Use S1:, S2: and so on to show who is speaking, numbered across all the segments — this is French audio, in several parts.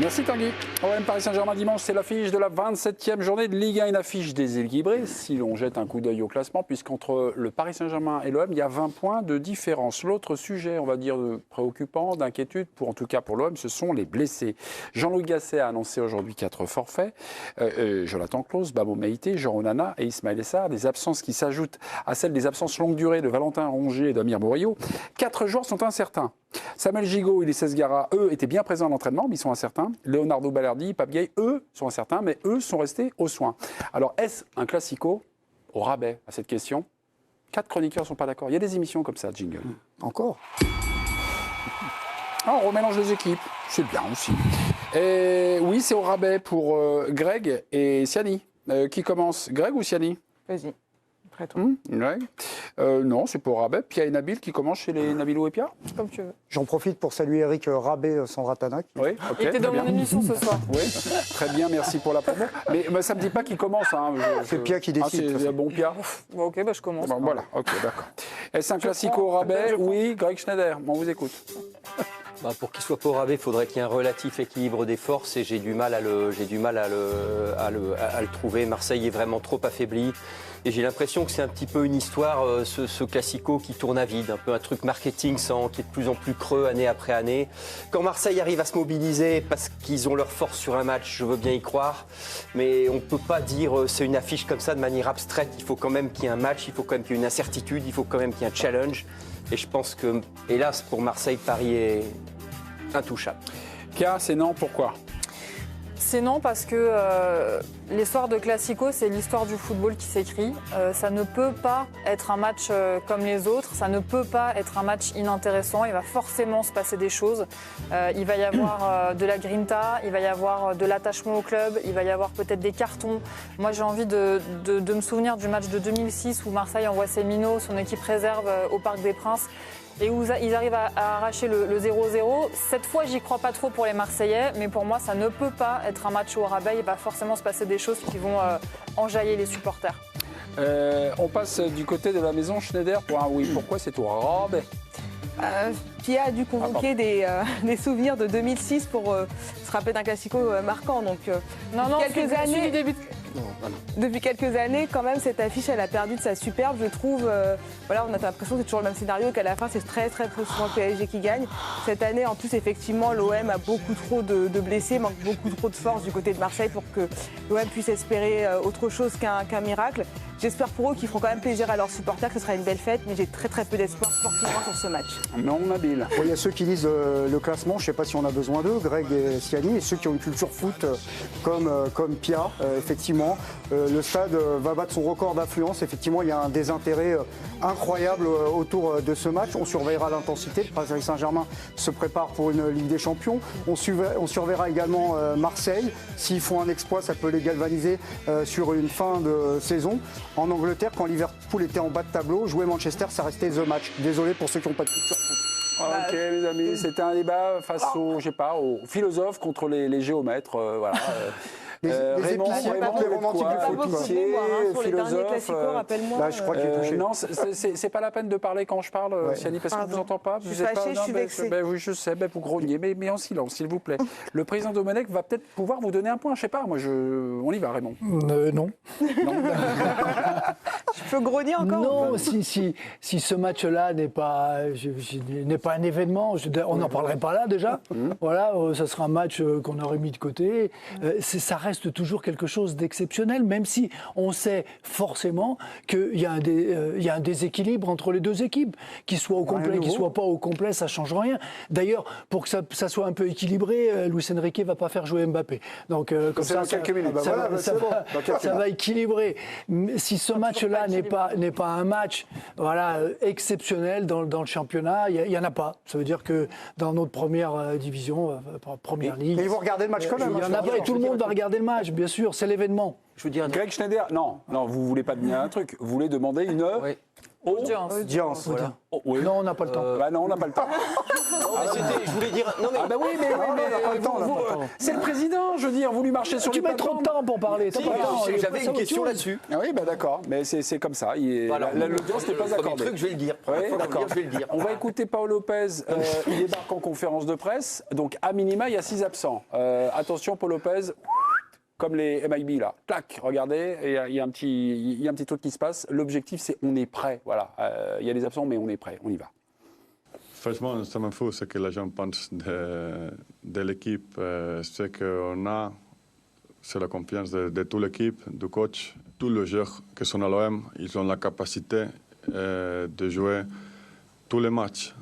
S1: Merci Tanguy. OM Paris Saint-Germain dimanche, c'est l'affiche de la 27e journée de Ligue 1, une affiche déséquilibrée si l'on jette un coup d'œil au classement, puisqu'entre le Paris Saint-Germain et l'OM, il y a 20 points de différence. L'autre sujet, on va dire, préoccupant, d'inquiétude, en tout cas pour l'OM, ce sont les blessés. Jean-Louis Gasset a annoncé aujourd'hui 4 forfaits. Jonathan Clauss, Babo Meïté, Jean Onana et Ismaël Essar, des absences qui s'ajoutent à celles des absences longue durée de Valentin Rongier et d'Amir Bourriaud. 4 joueurs sont incertains. Samuel Gigot et Ulysse Gara, eux, étaient bien présents à l'entraînement, mais ils sont incertains. Leonardo Balerdi, Pape Gay, eux, sont incertains, mais eux sont restés aux soins. Alors, est-ce un classico au rabais à cette question? 4 chroniqueurs ne sont pas d'accord. Il y a des émissions comme ça, jingle.
S2: Encore
S1: On remélange les équipes, c'est bien aussi. Et oui, c'est au rabais pour Greg et Siani. Qui commence, Greg ou Siani?
S3: Vas-y, après toi.
S1: Greg non, c'est pas au rabais. Pia et Nabil qui commencent chez les Nabilou et Pia?
S3: Comme tu veux.
S2: J'en profite pour saluer Eric Rabé Sandratana.
S1: Oui, ok.
S3: Il était dans
S1: très
S3: mon
S1: bien.
S3: émission ce soir.
S1: Oui, très bien, merci pour la promo. Mais ça ne me dit pas qui commence. Hein.
S2: C'est Pia qui décide.
S1: C'est bon, Pia.
S3: Bon, ok, bah, je commence.
S1: Bon, voilà, ok, d'accord. Est-ce un classico au rabais? Oui, Greg Schneider, on vous écoute.
S4: Pour qu'il soit pas au rabais, il faudrait qu'il y ait un relatif équilibre des forces et j'ai du mal à le trouver. Marseille est vraiment trop affaibli et j'ai l'impression que c'est un petit peu une histoire, ce classico qui tourne à vide, un peu un truc marketing qui est de plus en plus creux année après année. Quand Marseille arrive à se mobiliser parce qu'ils ont leur force sur un match, je veux bien y croire, mais on ne peut pas dire c'est une affiche comme ça de manière abstraite. Il faut quand même qu'il y ait un match, il faut quand même qu'il y ait une incertitude, il faut quand même qu'il y ait un challenge. Et je pense que, hélas, pour Marseille, Paris est intouchable.
S1: Pia, c'est non, pourquoi?
S3: C'est non parce que l'histoire de Classico, c'est l'histoire du football qui s'écrit. Ça ne peut pas être un match comme les autres, ça ne peut pas être un match inintéressant. Il va forcément se passer des choses. Il va y avoir de la grinta, il va y avoir de l'attachement au club, il va y avoir peut-être des cartons. Moi, j'ai envie de me souvenir du match de 2006 où Marseille envoie ses minots, son équipe réserve au Parc des Princes. Et où ils arrivent à arracher le 0-0. Cette fois, j'y crois pas trop pour les Marseillais, mais pour moi, ça ne peut pas être un match au rabais. Il va forcément se passer des choses qui vont enjailler les supporters.
S1: On passe du côté de la maison Schneider pour un oui. Pourquoi c'est au rabais?
S5: Pia a dû convoquer des souvenirs de 2006 pour se rappeler d'un classico marquant. Donc, depuis quelques années, quand même, cette affiche, elle a perdu de sa superbe, je trouve. On a l'impression que c'est toujours le même scénario, qu'à la fin, c'est très souvent le PSG qui gagne. Cette année, en plus, effectivement, l'OM a beaucoup trop de blessés, manque beaucoup trop de force du côté de Marseille pour que l'OM puisse espérer autre chose qu'un miracle. J'espère pour eux qu'ils feront quand même plaisir à leurs supporters, que ce sera une belle fête, mais j'ai très peu d'espoir sportivement sur ce match.
S1: Non, Nabil.
S2: Il y a ceux qui lisent le classement, je ne sais pas si on a besoin d'eux, Greg et Siani, et ceux qui ont une culture foot comme Pia, effectivement. Le stade va battre son record d'affluence. Effectivement, il y a un désintérêt incroyable autour de ce match. On surveillera l'intensité. Le Paris Saint-Germain se prépare pour une Ligue des Champions. On surveillera également Marseille. S'ils font un exploit, ça peut les galvaniser sur une fin de saison. En Angleterre, quand Liverpool était en bas de tableau, jouer Manchester, ça restait the match. Désolé pour ceux qui n'ont pas de culture foot.
S1: Ok, les amis, c'était un débat face aux philosophes contre les géomètres. Voilà. Raymond,
S2: les romantiques du foot.
S5: Sur les derniers classicos, rappelle-moi.
S2: Là, je crois qu'il est touché.
S1: Non, c'est pas la peine de parler quand je parle, Siani, parce que vous n'entendez pas.
S5: Je suis fâchée, je suis vexée.
S1: Oui, je sais, vous grognez, mais en silence, s'il vous plaît. Le président Domenech va peut-être pouvoir vous donner un point, je sais pas, on y va, Raymond.
S6: Non.
S5: Je peux grogner encore?
S6: Non, si ce match-là n'est pas un événement, on n'en parlerait pas là déjà. Voilà, ça sera un match qu'on aurait mis de côté. Ça reste toujours quelque chose d'exceptionnel, même si on sait forcément qu'il y a un déséquilibre entre les deux équipes. Qu'ils soient au complet, qu'ils ne soient pas au complet, ça ne change rien. D'ailleurs, pour que ça soit un peu équilibré, Luis Enrique ne va pas faire jouer Mbappé. Donc, comme ça va équilibrer. Si ce match-là n'est pas un match exceptionnel dans le championnat, il n'y en a pas. Ça veut dire que dans notre première division, première ligue...
S2: Mais ils vont regarder le match quand même.
S6: Il n'y en a pas et tout le monde va regarder le match, bien sûr, c'est l'événement.
S4: Je veux dire,
S1: Greg Schneider, non, vous voulez pas donner un truc, vous voulez demander une...
S4: Oui.
S3: Audience.
S4: Voilà.
S1: Oh, oui.
S6: Non, on n'a pas le temps.
S1: Bah non, on n'a pas le temps.
S4: Non, mais je voulais dire. Non, mais
S1: Ah bah oui, mais
S2: on n'a pas le temps, on n'a pas le temps.
S1: c'est le président, je veux dire, vous lui marchez sur
S6: Tu
S1: les
S6: mets trop de temps pour parler. T'as
S4: si,
S6: pas le temps.
S4: j'avais une question là-dessus.
S1: Ah oui, bah d'accord, mais c'est comme ça. L'audience n'est pas
S4: Premier
S1: accordée.
S4: truc, je vais le dire.
S1: Oui,
S4: Faut le
S1: d'accord.
S4: dire, je vais le dire.
S1: On va écouter Paul Lopez. Il débarque en conférence de presse. Donc, à minima, il y a 6 absents. Attention, Paul Lopez, comme les MIB là. Clac, regardez, et il y a un petit truc qui se passe. L'objectif, c'est on est prêt. Voilà. Il y a des absents, mais on est prêt. On y va.
S7: Franchement, ça me fout ce que les gens pensent de l'équipe. Ce qu'on a, c'est la confiance de toute l'équipe, du coach. Tous les joueurs qui sont à l'OM, ils ont la capacité de jouer tous les matchs.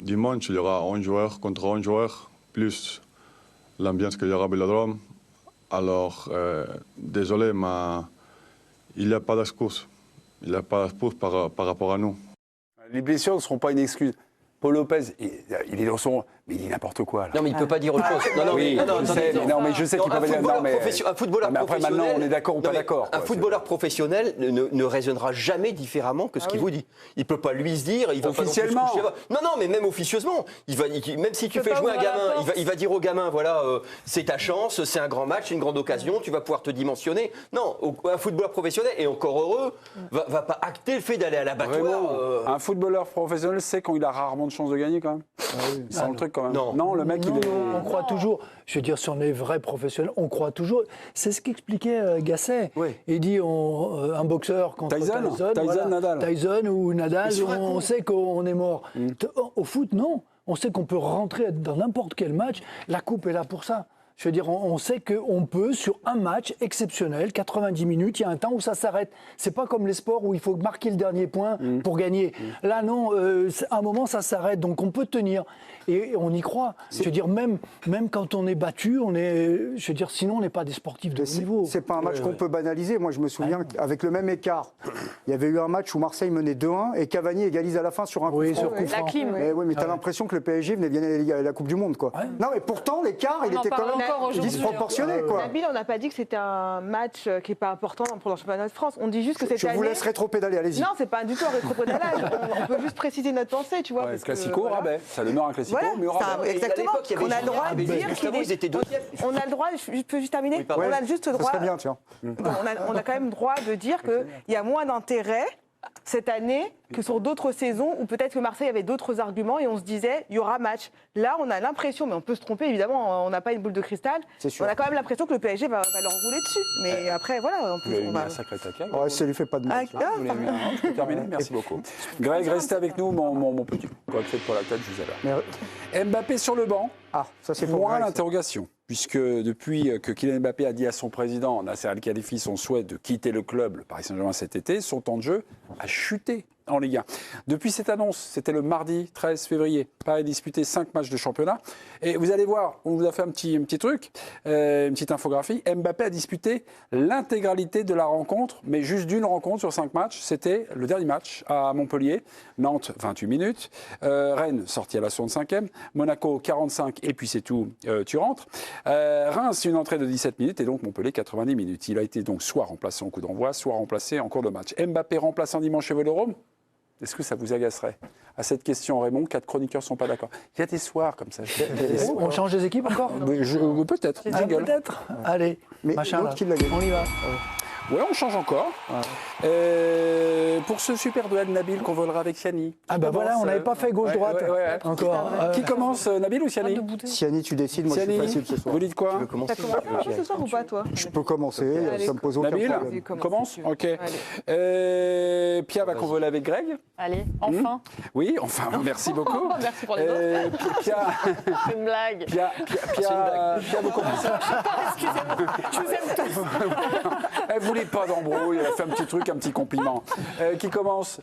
S7: Dimanche, il y aura 11 joueurs contre 11 joueurs, plus l'ambiance qu'il y aura au Vélodrome. Alors, désolé, mais il n'y a pas d'excuse. Il n'y a pas d'excuse par rapport à nous.
S1: Les blessures ne seront pas une excuse. Paul Lopez, il est dans son... Mais il dit n'importe quoi, là.
S4: Non, mais il ne peut pas dire autre chose. Non,
S1: Oui,
S4: mais, non,
S1: je
S4: attendez,
S1: sais,
S4: non.
S1: non, mais je sais qu'il peut pas dire... Non, mais...
S4: Un footballeur
S1: mais après,
S4: professionnel...
S1: maintenant, on est d'accord ou pas
S4: Non, mais
S1: d'accord,
S4: Un
S1: quoi.
S4: footballeur professionnel ne raisonnera jamais différemment que ce qu'il vous dit. Il ne peut pas lui se dire... Il va
S1: Officiellement.
S4: pas non, plus se coucher. Non, mais même officieusement. Même si tu
S3: peut
S4: fais
S3: pas
S4: jouer un
S3: ouvrir la
S4: gamin,
S3: porte.
S4: il va dire au gamin, voilà, c'est ta chance, c'est un grand match, c'est une grande occasion, tu vas pouvoir te dimensionner. Non, un footballeur professionnel, et encore heureux, va pas acter le fait d'aller à l'abattoir.
S1: Vraiment, un footballeur professionnel sait quand il a rarement de chance de gagner, quand même. Il sent le truc, quand même.
S4: Non.
S1: Le mec,
S6: Non,
S1: il est...
S6: on croit toujours, je veux dire, si on est vrai professionnel, on croit toujours. C'est ce qu'expliquait Gasset.
S1: Oui.
S6: Il dit un boxeur contre
S1: Tyson,
S6: voilà.
S1: Nadal.
S6: Tyson ou Nadal,
S4: sur un
S6: on sait qu'on est mort. Au foot, non. On sait qu'on peut rentrer dans n'importe quel match. La coupe est là pour ça. Je veux dire, on sait qu'on peut, sur un match exceptionnel, 90 minutes, il y a un temps où ça s'arrête. C'est pas comme les sports où il faut marquer le dernier point pour gagner. Là, non, à un moment, ça s'arrête, donc on peut tenir. Et on y croit. Je veux dire, même quand on est battu, je veux dire, sinon, on n'est pas des sportifs de haut niveau.
S2: C'est pas un match qu'on peut banaliser. Moi, je me souviens qu'avec le même écart, il y avait eu un match où Marseille menait 2-1 et Cavani égalise à la fin sur un coup franc.
S6: sur coup
S3: La
S6: franc.
S3: clim.
S2: Mais t'as l'impression que le PSG venait de gagner la Coupe du Monde, quoi. Non, mais pourtant, l'écart, il
S3: On en
S2: était quand
S3: parle
S2: même
S3: encore aujourd'hui.
S2: disproportionné, quoi.
S5: Nabil, on n'a pas dit que c'était un match qui n'est pas important pour le championnat de France. On dit juste que cette
S2: Je
S5: année...
S2: vous laisse rétro-pédaler, allez-y.
S5: Non, c'est pas du tout un rétropédalage. on peut juste préciser notre pensée, tu vois.
S1: Ouais,
S5: parce que,
S1: classico,
S5: voilà.
S1: rabais. Ça demeure un classico,
S5: Voilà,
S1: mais au
S5: c'est
S1: rabais.
S5: exactement.
S4: À l'époque, il y avait
S5: On a le droit de
S4: Gilles
S5: dire
S4: Gustavo,
S5: qu'il
S4: ils étaient deuxième.
S5: On a le droit, je peux juste terminer.
S4: pardon.
S5: On a juste le
S2: Ça
S5: droit.
S2: serait bien, tiens.
S5: On a quand même le droit de dire qu'il y a moins d'intérêt cette année que sur d'autres saisons où peut-être que Marseille avait d'autres arguments et on se disait il y aura match. Là, on a l'impression, mais on peut se tromper évidemment, on n'a pas une boule de cristal.
S2: C'est sûr.
S5: On a quand même l'impression que le PSG va leur rouler dessus. Mais après, voilà,
S1: Vous avez
S5: on
S1: mis
S5: va.
S1: un sacré taquet.
S2: Ouais, ça lui fait pas de mal.
S5: Ah,
S1: Vous l'avez mis un- Je peux terminer. Merci beaucoup. Greg, restez avec nous, mon petit. Quoi que faites pour la tête, je vous avais.
S2: Mais-
S1: Mbappé sur le banc.
S2: Ah, ça c'est pour
S1: Point
S2: Greg, ça.
S1: d'interrogation, puisque depuis que Kylian Mbappé a dit à son président, Nasser Al-Khelaifi, son souhait de quitter le club, le Paris Saint-Germain cet été, son temps de jeu a chuté en Ligue 1. Depuis cette annonce, c'était le mardi 13 février, Paris a disputé 5 matchs de championnat. Et vous allez voir, on vous a fait un petit truc, une petite infographie. Mbappé a disputé l'intégralité de la rencontre, mais juste d'une rencontre sur 5 matchs. C'était le dernier match à Montpellier. Nantes, 28 minutes. Rennes, sorti à la 65e. Monaco, 45, et puis c'est tout, tu rentres. Reims, une entrée de 17 minutes, et donc Montpellier, 90 minutes. Il a été donc soit remplacé en coup d'envoi, soit remplacé en cours de match. Mbappé remplaçant dimanche chez Vélodrome. Est-ce que ça vous agacerait? À cette question, Raymond, 4 chroniqueurs ne sont pas d'accord. Il y a des soirs comme ça.
S6: On change les équipes encore
S1: Peut-être.
S6: Ah,
S1: Jingle.
S6: peut-être. Allez,
S2: Mais
S6: machin
S2: l'autre
S6: là.
S2: qui l'a gagné.
S6: On y va.
S1: Oui, on change encore. Pour ce super duel Nabil qu'on volera avec Siani.
S6: Ah ben voilà, on n'avait pas fait gauche-droite encore.
S1: Qui commence, Nabil ou Siani?
S2: Siani, tu décides, moi je suis
S1: Siani,
S2: facile ce soir.
S1: vous dites quoi?
S4: Tu veux commencer
S5: T'as commencé un peu ce soir ou pas, toi
S2: Je peux commencer,
S5: Allez,
S2: ça me pose aucun
S1: Nabil,
S2: problème.
S1: commence. Ok.
S5: Allez.
S1: Pierre va convoler avec Greg.
S3: Allez, enfin.
S1: Oui, enfin, merci beaucoup.
S3: Merci pour les autres.
S1: Pierre,
S3: C'est une blague.
S1: Pierre, vous commencez.
S3: Excusez-moi, je vous aime tous.
S1: Elle voulait pas d'embrouille, elle a fait un petit truc, un petit compliment. Qui commence?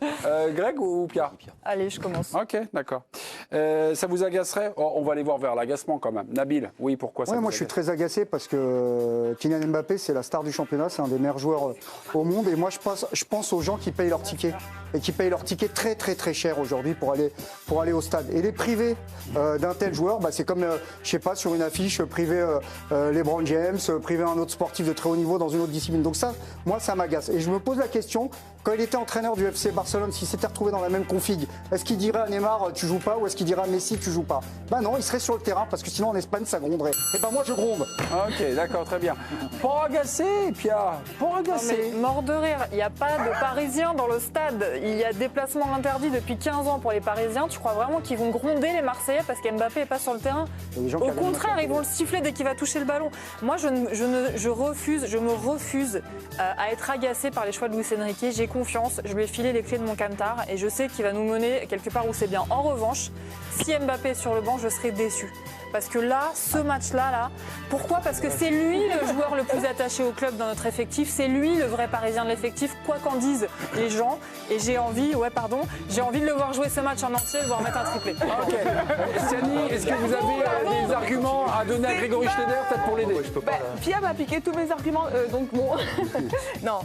S1: Greg ou Pierre?
S3: Allez, je commence.
S1: Ok, d'accord. Ça vous agacerait? On va aller voir vers l'agacement quand même. Nabil, oui, pourquoi ça
S2: Ouais,
S1: vous
S2: moi je suis
S1: agace?
S2: très agacé parce que Kylian Mbappé c'est la star du championnat, c'est un des meilleurs joueurs au monde et moi je pense aux gens qui payent leur ticket et qui payent leur ticket très très très cher aujourd'hui pour aller au stade. Et les privés d'un tel joueur, bah, c'est comme je sais pas sur une affiche priver LeBron James, priver un autre sportif de très haut niveau dans une autre discipline. Donc ça, moi ça m'agace et je me pose la question, Quand il était entraîneur du FC Barcelone, s'il s'était retrouvé dans la même config, est-ce qu'il dirait à Neymar tu joues pas ou est-ce qu'il dirait à Messi tu joues pas? Bah non, il serait sur le terrain parce que sinon en Espagne ça gronderait. Et ben moi je gronde.
S1: Ok, d'accord, très bien. Pour agacer, Pia, pour
S3: Non,
S1: agacer.
S3: mais mort de rire, il n'y a pas de Parisiens dans le stade. Il y a déplacement interdit depuis 15 ans pour les Parisiens. Tu crois vraiment qu'ils vont gronder les Marseillais parce qu'Mbappé n'est pas sur le terrain?
S2: Il y a des gens qui
S3: Au
S2: regardent
S3: contraire,
S2: le
S3: ils vont le siffler dès qu'il va toucher le ballon. Moi, je me refuse à être agacé par les choix de Luis Enrique. J'ai confiance, je lui ai filé les clés de mon camtar et je sais qu'il va nous mener quelque part où c'est bien. En revanche, si Mbappé est sur le banc, je serai déçu. Parce que là, ce match-là, pourquoi? Parce que c'est lui le joueur le plus attaché au club dans notre effectif, c'est lui le vrai Parisien de l'effectif, quoi qu'en disent les gens. Et j'ai envie de le voir jouer ce match en entier, de voir mettre un triplé.
S1: Ok. Siani, est-ce que vous avez des arguments à donner à Grégory Schneider, peut-être pour l'aider?
S5: Pia m'a piqué tous mes arguments, donc bon. Non,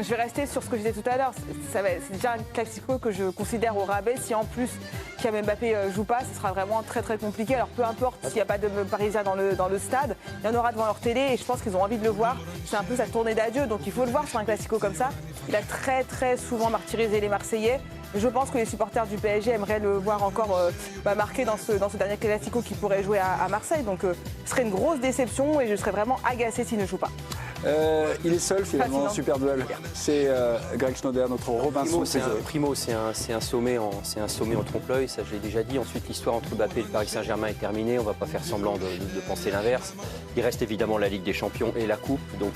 S5: je vais rester sur ce que je disais tout à l'heure. C'est déjà un classico que je considère au rabais. Si en plus Kylian Mbappé joue pas, ce sera vraiment très très compliqué. Alors peu importe s'il n'y a pas de Parisiens dans le stade, il y en aura devant leur télé et je pense qu'ils ont envie de le voir. C'est un peu sa tournée d'adieu, donc il faut le voir sur un classico comme ça. Il a très très souvent martyrisé les Marseillais. Je pense que les supporters du PSG aimeraient le voir encore marqué dans ce dernier classico qui pourrait jouer à Marseille. Donc ce serait une grosse déception et je serais vraiment agacée s'il ne joue pas.
S1: Il est seul finalement, super duel. C'est Greg Schneider, notre Robinson.
S4: Primo, c'est un sommet en trompe-l'œil, ça je l'ai déjà dit. Ensuite, l'histoire entre Mbappé et le Paris Saint-Germain est terminée. On ne va pas faire semblant de penser l'inverse. Il reste évidemment la Ligue des Champions et la Coupe, donc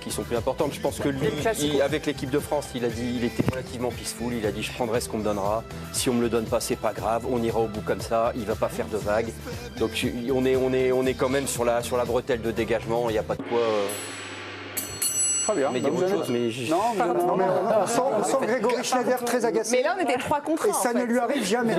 S4: qui sont plus importantes. Je pense que lui, avec l'équipe de France, il était relativement peaceful. Il a dit je prendrai ce qu'on me donnera. Si on me le donne pas, c'est pas grave. On ira au bout comme ça. Il va pas faire de vagues. Donc on est quand même sur la bretelle de dégagement. Il n'y a pas de quoi.
S1: Très bien.
S4: Mais dire autre chose, mais
S2: Non, mais on sent Grégory Schneider très agacé.
S5: Mais là, on était 3 contre 1.
S2: Et ça ne lui arrive jamais.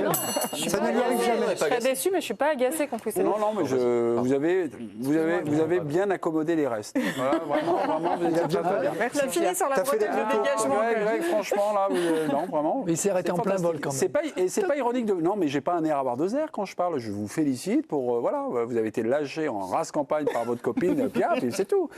S2: Ça ne lui arrive jamais.
S3: Je serais déçue, mais je ne suis pas agacée contre Luis Enrique.
S1: Non, mais vous avez bien accommodé les restes. Voilà, vraiment, vous êtes bien très bien.
S3: On a fini sur la
S2: T'as fait
S3: bretelle
S2: des
S3: de
S2: tours.
S3: dégagement.
S1: Greg, franchement, là, non, vraiment.
S6: Mais il s'est arrêté en plein vol quand même.
S1: C'est pas ironique de. Non, mais j'ai pas un air à boire de zère quand je parle. Je vous félicite pour. Voilà, vous avez été lâché en race campagne par votre copine Pia, puis c'est tout.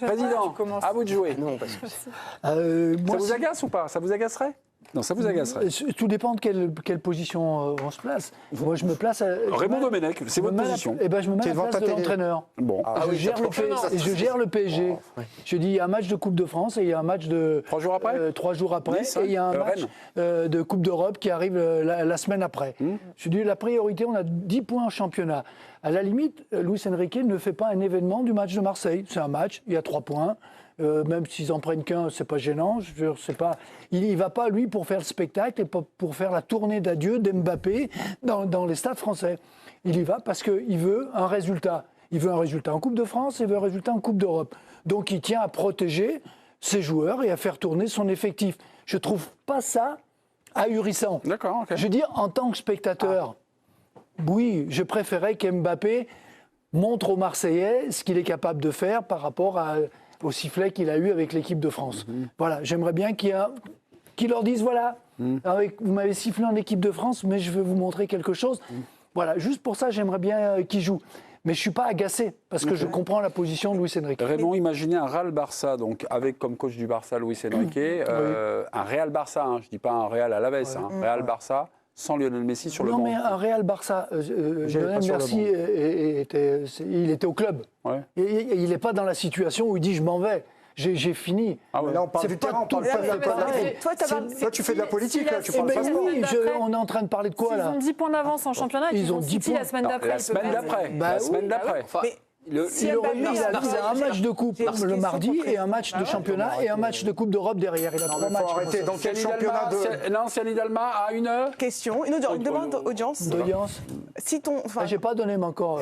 S1: Président, à vous de jouer.
S4: non, parce que
S1: Ça
S6: Moi,
S1: vous agace ou pas? Ça vous agacerait? Non, ça vous agacerait.
S6: tout dépend de quelle position on se place. Moi, je me place.
S1: Raymond Domenech, c'est votre position.
S6: Eh ben, je me mets
S2: Tu
S6: à
S2: es
S6: la
S2: devant
S6: place
S2: ta
S6: de
S2: télé.
S6: l'entraîneur.
S1: Bon.
S6: Je gère le PSG. Je dis il y a un match de Coupe de France et il y a un match de
S1: 3 jours après
S6: 3 jours après
S1: Nice,
S6: et il y a un match de Coupe d'Europe qui arrive la semaine après. Je dis la priorité, on a 10 points en championnat. À la limite, Luis Enrique ne fait pas un événement du match de Marseille. C'est un match, il y a 3 points. Même s'ils en prennent qu'un, c'est pas gênant. Il y va pas lui pour faire le spectacle et pour faire la tournée d'adieu d'Mbappé dans les stades français. Il y va parce qu'il veut un résultat. Il veut un résultat en Coupe de France, il veut un résultat en Coupe d'Europe. Donc il tient à protéger ses joueurs et à faire tourner son effectif. Je trouve pas ça ahurissant.
S1: D'accord, ok.
S6: Je veux dire, en tant que spectateur, oui, je préférais qu'Mbappé montre aux Marseillais ce qu'il est capable de faire par rapport au sifflet qu'il a eu avec l'équipe de France. Voilà, j'aimerais bien qu'il leur dise, voilà, vous m'avez sifflé en équipe de France, mais je vais vous montrer quelque chose. Voilà, juste pour ça, j'aimerais bien qu'il joue. Mais je ne suis pas agacé, parce que je comprends la position de Luis Enrique.
S1: Raymond, imaginez un Real Barça, donc avec comme coach du Barça Luis Enrique, un Real Barça, je ne dis pas un Real Alavés, Real Barça, sans Lionel Messi sur le banc.
S6: Non, mais un Real Barça, Lionel
S2: sur le
S6: Messi, il était au club.
S1: Ouais.
S6: Et il n'est pas dans la situation où il dit je m'en vais. J'ai fini.
S1: Ah ouais.
S2: Là, on parle
S6: C'est
S2: du
S6: pas
S2: terrain, on
S6: tout
S2: parle pas de la
S6: pareil.
S2: Toi, tu fais de la politique, là, tu parles pas sport.
S6: Oui, on est en train de parler de quoi,
S3: Ils
S6: là
S3: ont 10 points d'avance en championnat et
S6: Ils
S3: ils
S6: ont
S3: ont
S6: 10
S3: City
S6: points.
S3: la semaine d'après.
S1: La semaine d'après. La semaine d'après.
S5: Si
S6: Il
S5: Mbappé,
S6: a un match de coupe le mardi et un match de championnat et un match de coupe d'Europe derrière. Il a 3
S2: mais faut
S6: matchs.
S2: arrêter. Dans quel championnat de...
S1: Non, Siani Dalma a une heure.
S5: Question, une demande d'audience.
S6: D'audience.
S5: Si ton, enfin,
S6: J'ai pas donné, mais encore.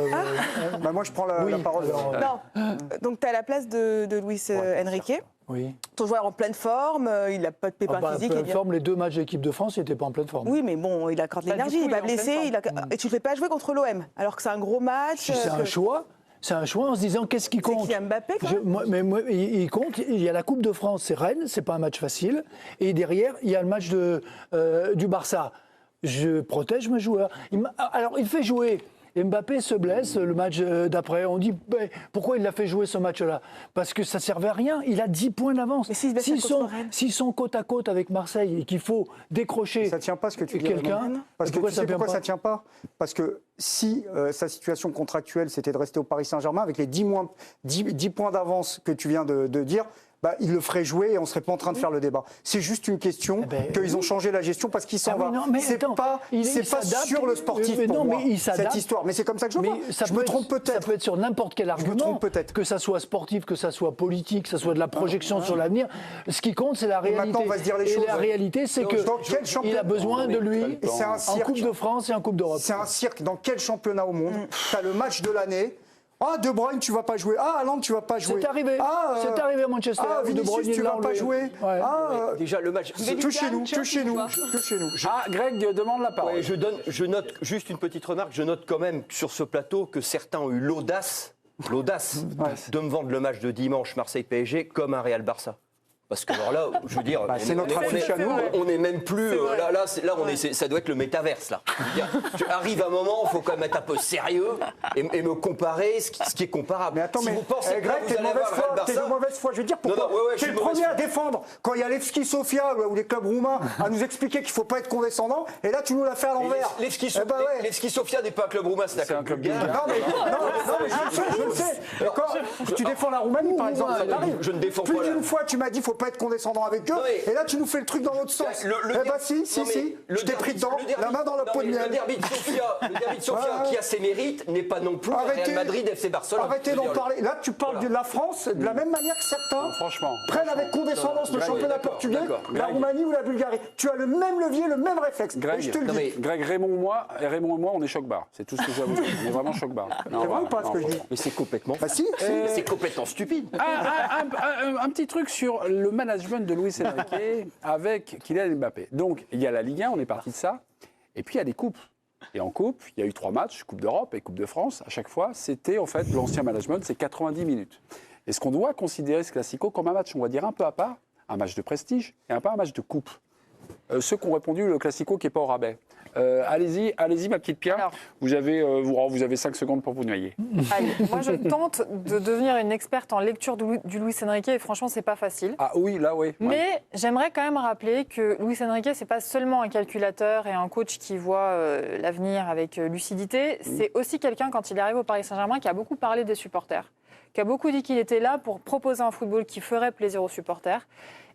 S2: Bah, moi, je prends la parole.
S6: alors,
S5: non. Donc tu es à la place de Luis Enrique.
S6: Oui.
S5: Ton joueur en pleine forme, il n'a pas de pépin physique.
S6: En pleine forme, les 2 matchs d'équipe de France, il n'était pas en pleine forme.
S5: Oui, mais bon, il accorde l'énergie, il n'est pas blessé. Et tu ne le fais pas jouer contre l'OM, alors que c'est un gros match.
S6: C'est un choix. C'est un choix en se disant qu'est-ce qui compte.
S5: C'est Kylian Mbappé, quand même.
S6: Il compte. Il y a la Coupe de France, c'est Rennes, c'est pas un match facile. Et derrière, il y a le match du Barça. Je protège mes joueurs. Alors, il fait jouer Mbappé se blesse le match d'après. On dit pourquoi il l'a fait jouer ce match-là? Parce que ça servait à rien. Il a 10 points d'avance.
S5: Mais s'il se blesse contre Rennes.
S6: S'ils sont côte à côte avec Marseille et qu'il faut décrocher
S2: Ça ne tient pas ce que tu dis.
S6: quelqu'un.
S2: Parce que
S6: pourquoi
S2: tu sais pourquoi ça
S6: ça
S2: ne tient pas? Parce que si sa situation contractuelle, c'était de rester au Paris Saint-Germain, avec les 10 points d'avance que tu viens de dire, il le ferait jouer et on ne serait pas en train de faire le débat. C'est juste une question qu'ils ont changé la gestion parce qu'il s'en va. C'est pas sur le sportif pour moi, cette histoire. Mais c'est comme ça que je vois. Je me trompe peut-être.
S6: Ça peut être sur n'importe quel argument.
S2: Je me trompe peut-être.
S6: Que ça soit sportif, que ça soit politique, que ça soit de la projection sur l'avenir. Ce qui compte, c'est la réalité.
S2: Maintenant, on va se dire les choses.
S6: Et la réalité, c'est qu'il a besoin de lui en Coupe de France et en Coupe d'Europe.
S2: C'est un cirque. Dans quel championnat au monde tu as le match de l'année? Ah, De Bruyne, tu vas pas jouer. Ah, Haaland, tu vas pas jouer.
S6: C'est arrivé. C'est arrivé à Manchester.
S2: Ah, Vinicius, tu vas pas jouer.
S6: Ouais.
S4: Déjà, le match.
S2: Que chez nous.
S1: Ah, Greg demande la parole.
S4: Ouais, je note juste une petite remarque. Je note quand même sur ce plateau que certains ont eu l'audace de me vendre le match de dimanche Marseille-PSG comme un Real-Barça. Parce que alors là, je veux dire,
S2: c'est notre affiche à nous.
S4: On n'est même plus ça doit être le métaverse là. Arrive un moment, il faut quand même être un peu sérieux et me comparer ce qui est comparable.
S2: Mais attends,
S4: si vous pensez
S2: Greg, t'es de mauvaise foi. Je veux dire pourquoi. T'es le premier à défendre quand il y a Levski Sofia ou les clubs roumains à nous expliquer qu'il ne faut pas être condescendant. Et là, tu nous l'as fait à l'envers.
S4: Levski Sofia n'est pas un club roumain, c'est un club bulgare.
S2: Non, mais je le sais. Quand tu défends la Roumanie, par exemple, ça t'arrive.
S4: Je ne défends pas.
S2: Plus d'une fois, tu m'as dit faut pas être condescendant avec eux, et là tu nous fais le truc dans l'autre sens. Si, je t'ai pris dedans, la main dans la peau de miel.
S4: Le derby de Sofia, qui a ses mérites, n'est pas non plus Real Madrid, FC Barcelone.
S2: Arrêtez d'en parler. Là, tu parles de la France de la même manière que certains prennent avec condescendance le championnat portugais, la Roumanie ou la Bulgarie. Tu as le même levier, le même réflexe.
S1: Greg, Raymond et moi, on est choc-barre. C'est tout ce que j'ai à vous dire. On est vraiment choc-barre.
S2: C'est vrai ou pas ce que je dis?
S4: Mais c'est complètement.
S1: C'est
S4: complètement stupide.
S1: Un petit truc sur le management de Luis Enrique avec Kylian Mbappé. Donc, il y a la Ligue 1, on est parti de ça. Et puis, il y a des coupes. Et en coupe, il y a eu 3 matchs, Coupe d'Europe et Coupe de France. À chaque fois, c'était en fait l'ancien management, c'est 90 minutes. Est-ce qu'on doit considérer ce Classico comme un match, on va dire, un peu à part, un match de prestige et un peu un match de coupe? Ceux qui ont répondu, le Classico qui n'est pas au rabais. Allez-y, ma petite Pierre. Alors, vous avez 5 secondes pour vous noyer.
S3: Allez, moi, je tente de devenir une experte en lecture du Luis Enrique et franchement, c'est pas facile.
S1: Ah oui, là, oui.
S3: Mais j'aimerais quand même rappeler que Luis Enrique, c'est pas seulement un calculateur et un coach qui voit l'avenir avec lucidité. C'est aussi quelqu'un, quand il arrive au Paris Saint-Germain, qui a beaucoup parlé des supporters, qui a beaucoup dit qu'il était là pour proposer un football qui ferait plaisir aux supporters.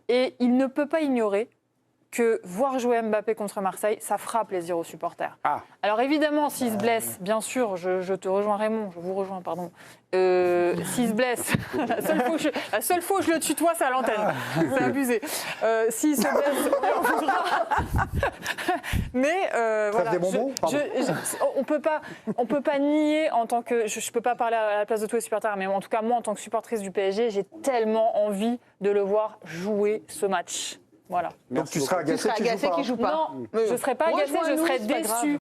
S3: Et il ne peut pas ignorer que voir jouer Mbappé contre Marseille, ça fera plaisir aux supporters. Ah. Alors évidemment, s'il se blesse, bien sûr, je te rejoins Raymond, je vous rejoins, pardon. S'il se blesse, la seule fois où je le tutoie, c'est à l'antenne. C'est abusé. S'il se blesse, on voudra. Mais voilà, on peut pas nier en tant que, je peux pas parler à la place de tous les supporters, mais en tout cas moi, en tant que supportrice du PSG, j'ai tellement envie de le voir jouer ce match. Voilà.
S2: Donc tu seras agacé qu'il ne joue pas.
S3: Non, je ne serais pas agacée, je serais déçue.